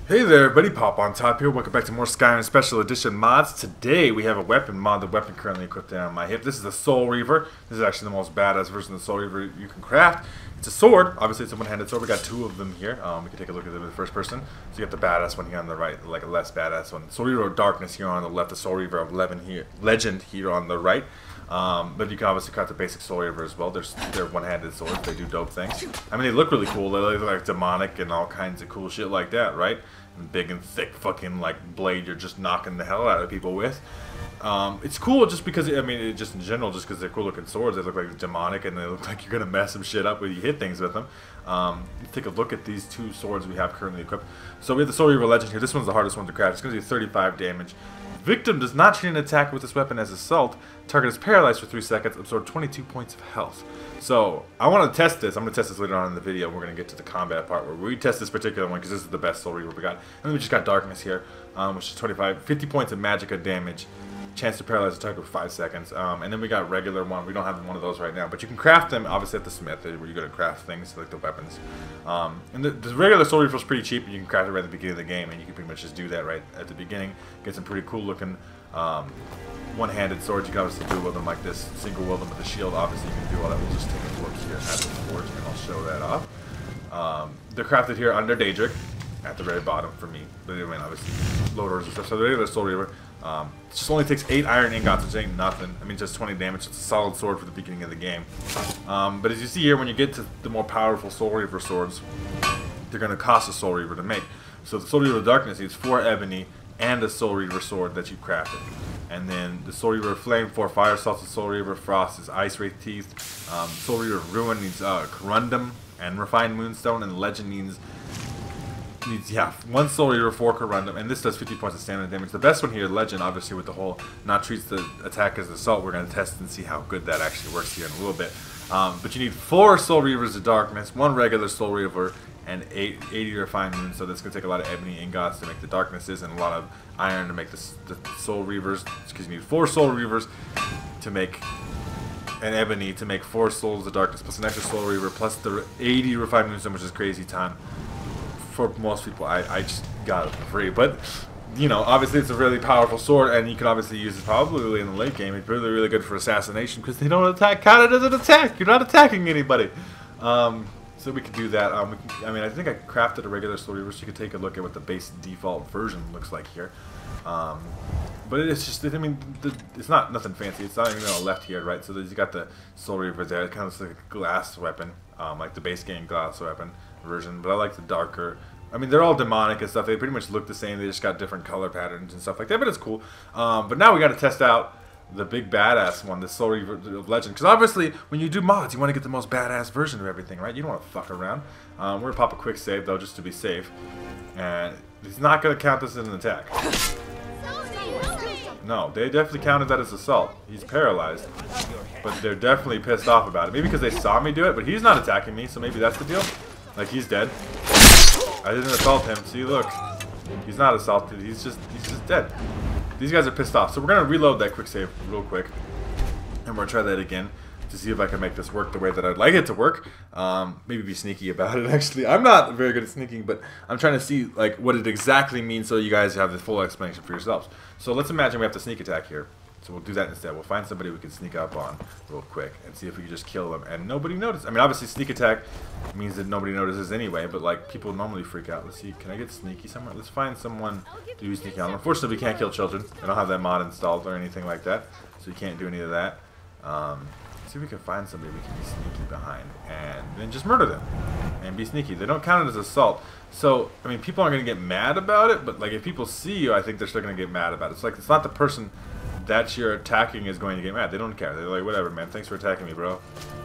Hey there everybody, Popontop here. Welcome back to more Skyrim Special Edition mods. Today we have a weapon mod, the weapon currently equipped on my hip. This is the Soul Reaver. This is actually the most badass version of the Soul Reaver you can craft. It's a sword. Obviously it's a one-handed sword. We got two of them here. We can take a look at them in the first person. So you got the badass one here on the right, like a less badass one. Soul Reaver of Darkness here on the left, the Soul Reaver of Legend here on the right. But you can obviously craft the basic Soul Reaver as well. They're one-handed swords. They do dope things. I mean, they look really cool. They look like demonic and all kinds of cool shit like that, right? And big and thick fucking like blade you're just knocking the hell out of people with. It's cool just because, I mean, just in general, just because they're cool looking swords. They look like demonic and they look like you're going to mess some shit up when you hit things with them. Let's take a look at these two swords we have currently equipped. So we have the Soul Reaver Legend here. This one's the hardest one to craft. It's going to do 35 damage. Victim does not treat an attack with this weapon as assault. Target is paralyzed for 3 seconds. Absorb 22 points of health. So I want to test this. I'm going to test this later on in the video. We're going to get to the combat part where we test this particular one because this is the best Soul Reaver we got. And then we just got Darkness here, which is 50 points of magicka damage. Chance to paralyze the target for 5 seconds. And then we got regular one. We don't have one of those right now, but you can craft them obviously at the smith where you're going to craft things like the weapons. And the regular Soul Reaver is pretty cheap. You can craft it right at the beginning of the game, and you can pretty much just do that right at the beginning. Get some pretty cool looking one-handed swords. You can obviously dual wield them like this, single wield them with a shield. Obviously you can do all that. We'll just take a look here at the forge and I'll show that off. They're crafted here under Daedric at the very bottom for me. But I mean, obviously loaders and stuff. So the regular Soul Reaver just only takes 8 iron ingots, which ain't nothing. I mean, just 20 damage. It's a solid sword for the beginning of the game. But as you see here, when you get to the more powerful Soul Reaver swords, they're going to cost a Soul Reaver to make. So the Soul Reaver of Darkness needs 4 ebony and a Soul Reaver sword that you crafted. And then the Soul Reaver Flame, 4 fire salts, the Soul Reaver Frost is Ice Wraith Teeth. Soul Reaver Ruin needs Corundum and Refined Moonstone, and Legend needs 1 Soul Reaver, 4 Corundum, and this does 50 points of stamina damage. The best one here, Legend, obviously with the whole not treats the attack as assault. We're going to test and see how good that actually works here in a little bit. But you need 4 Soul Reavers of Darkness, 1 regular Soul Reaver, and 80 Refined Moon, so that's going to take a lot of ebony ingots to make the Darknesses and a lot of iron to make the Soul Reavers. Excuse me, 4 Soul Reavers to make an ebony to make 4 Souls of Darkness, plus an extra Soul Reaver, plus the 80 Refined Moonstone, which is crazy ton. For most people, I just got it for free. But, you know, obviously it's a really powerful sword, and you can obviously use it probably in the late game. It's really, really good for assassination because they don't attack. Count it as an attack. You're not attacking anybody. So we could do that. I mean, I think I crafted a regular Soul Reaver, so you could take a look at what the base default version looks like here. But it's just, I mean, it's not nothing fancy. It's not even on the left here, right? So you got the Soul Reaver there. It kind of looks like a glass weapon, like the base game glass weapon version. But I like the darker. I mean, they're all demonic and stuff. They pretty much look the same. They just got different color patterns and stuff like that. But it's cool. But now we got to test out the big badass one, the Soul Reaver of Legend. Because obviously, when you do mods, you want to get the most badass version of everything, right? You don't want to fuck around. We're going to pop a quick save, though, just to be safe. And he's not going to count this as an attack. No, they definitely counted that as assault. He's paralyzed. But they're definitely pissed off about it. Maybe because they saw me do it, but he's not attacking me, so maybe that's the deal. Like, he's dead. I didn't assault him. See, look. He's not assaulted. He's just dead. These guys are pissed off. So we're going to reload that quick save real quick. And we're going to try that again to see if I can make this work the way that I'd like it to work. Maybe be sneaky about it, actually. I'm not very good at sneaking, but I'm trying to see like what it exactly means so you guys have the full explanation for yourselves. So let's imagine we have to sneak attack here. So we'll do that instead. We'll find somebody we can sneak up on real quick and see if we can just kill them and nobody notices. I mean, obviously sneak attack means that nobody notices anyway, but like people normally freak out. Let's see, can I get sneaky somewhere? Let's find someone to do sneaky on. Unfortunately, we can't kill children. I don't have that mod installed or anything like that, so you can't do any of that. Let's see if we can find somebody we can be sneaky behind and then just murder them and be sneaky. They don't count it as assault. So, I mean, people aren't going to get mad about it, but like if people see you, I think they're still going to get mad about it. It's like it's not the person that you're attacking is going to get mad. They don't care. They're like, whatever, man. Thanks for attacking me, bro.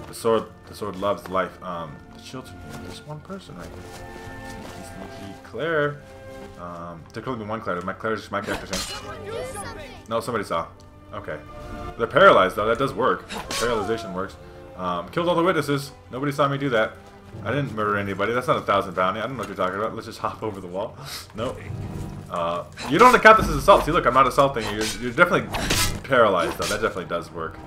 The sword loves life. The children. There's one person right here. Sneaky Claire. There could only be one Claire. Claire's just my character's name. No, somebody saw. Okay. They're paralyzed though. That does work. Paralyzation works. Killed all the witnesses. Nobody saw me do that. I didn't murder anybody. That's not 1,000 bounty. I don't know what you're talking about. Let's just hop over the wall. Nope. You don't count this as assault. See, look, I'm not assaulting you. You're definitely paralyzed, though. That definitely does work.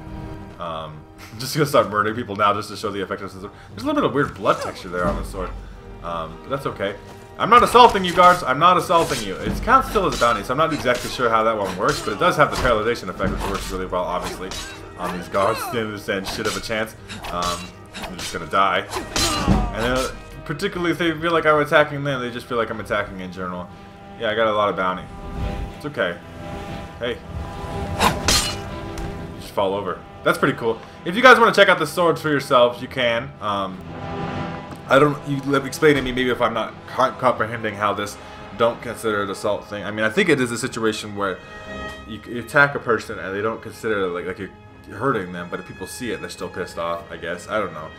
I'm just going to start murdering people now just to show the effectiveness. There's a little bit of weird blood texture there on the sword. But that's okay. I'm not assaulting you, guards. I'm not assaulting you. It counts still as a bounty, so I'm not exactly sure how that one works, but it does have the paralyzation effect, which works really well, obviously, on these guards. They don't stand shit of a chance. They're just gonna die. And then, particularly if they feel like I'm attacking them, they just feel like I'm attacking in general. Yeah, I got a lot of bounty. It's okay. Hey. You just fall over. That's pretty cool. If you guys want to check out the swords for yourselves, you can. Explain to me maybe if I'm not comprehending how this don't consider it assault thing. I mean, I think it is a situation where you attack a person and they don't consider it like you're hurting them, but if people see it, they're still pissed off, I guess. I don't know.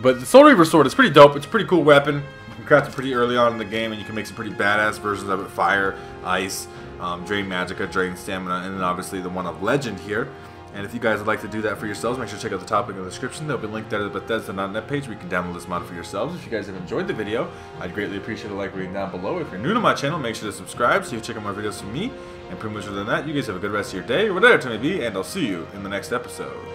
But the Soul Reaver sword is pretty dope. It's a pretty cool weapon. You can craft it pretty early on in the game, and you can make some pretty badass versions of it. Fire, ice, drain magicka, drain stamina, and then obviously the one of legend here. And if you guys would like to do that for yourselves, make sure to check out the top link in the description. There'll be a link there to the Bethesda.net page where you can download this mod for yourselves. If you guys have enjoyed the video, I'd greatly appreciate a like rating down below. If you're new to my channel, make sure to subscribe so you can check out more videos from me. And pretty much other than that, you guys have a good rest of your day, or whatever it may be, and I'll see you in the next episode.